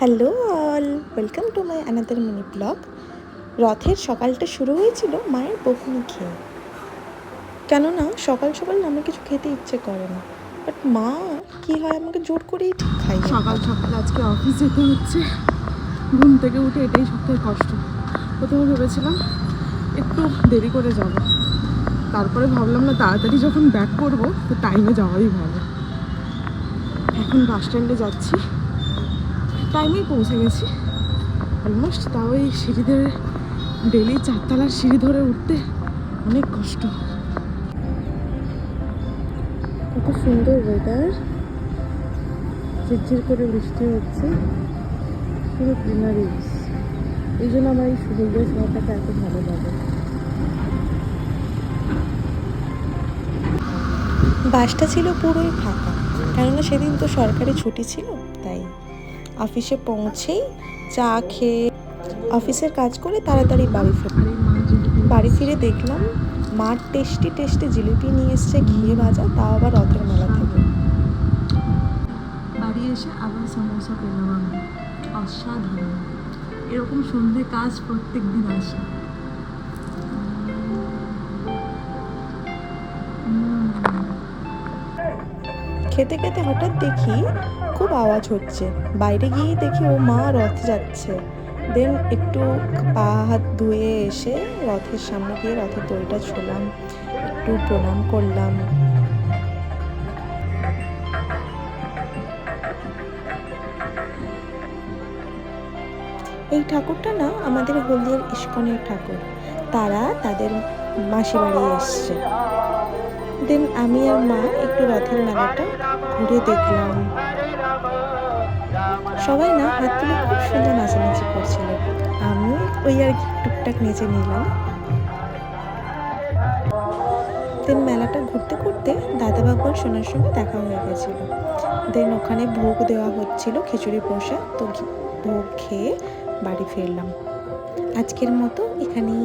Hello all, welcome to my another mini blog. রথের সকালটা শুরু হয়েছিল মায়ের বকুনি খেয়ে। কেননা সকাল সকাল আমার কিছু খেতে ইচ্ছে করে না, বাট মা কি হয় আমাকে জোর করেই ঠিক খাই। সকাল সকাল আজকে অফিস যেতে হচ্ছে। ঘুম থেকে উঠে এটাই সবথেকে কষ্ট। প্রথমে ভেবেছিলাম একটু দেরি করে যাব, তারপরে ভাবলাম না, তাড়াতাড়ি যখন ব্যাক করবো তো টাইমে যাওয়াই ভালো। এখন বাস স্ট্যান্ডে যাচ্ছি, টাইমেই পৌঁছে গেছি অলমোস্ট। তাও এই সিঁড়ি ধরে ডেলি 4 তলার সিঁড়ি ধরে উঠতে অনেক কষ্ট। কত সুন্দর ওয়েদার, ঝিরঝির করে বৃষ্টি হচ্ছে, পুরো গ্রিনারিজ। এই জন্য আমার এই হলদিয়া শহরটাকে এত ভালো লাগে। বাসটা ছিল পুরোই ফাঁকা, কেননা সেদিন তো সরকারি ছুটি ছিল। তাই অফিসে পৌঁছেই চা খেয়ে অফিসের কাজ করে তাড়াতাড়ি বাড়ি ফিরে দেখলাম মা টেস্টি টেস্টি জিলিপি নিয়ে এসছে, ঘিয়ে ভাজা, তাও আবার রথের মেলা থেকে। বাড়ি এসে আবার সমোসা পেলাম আমি, অসাধারণ। এরকম সন্ধে কাজ প্রত্যেক দিন আসে। খেতে খেতে হঠাৎ দেখি খুব আওয়াজ হচ্ছে। বাইরে গিয়ে দেখি ও মা রথে যাচ্ছে। দেন একটু পা হাত ধুয়ে এসে রথের সামনে গিয়ে রথের দড়িটা ছোলাম, একটু প্রণাম করলাম। এই ঠাকুরটা না আমাদের হলদিয়ার ইস্কনের ঠাকুর, তারা তাদের মাসি বাড়ি এসছে। দেন আমি আর মা একটু রথের মেলাটা ঘুরে দেখলাম। সবাই না হাত তুলে খুব সুন্দর নাচানাচি করছিল, আমিও ওই আর কি টুকটাক নেচে নিলাম। দেন মেলাটা ঘুরতে ঘুরতে দাদাবাবু আর সোনার সঙ্গে দেখা হয়ে গেছিল। দেন ওখানে ভোগ দেওয়া হচ্ছিল, খিচুড়ি প্রসাদ, তো ভোগ খেয়ে বাড়ি ফিরলাম। আজকের মতো এখানেই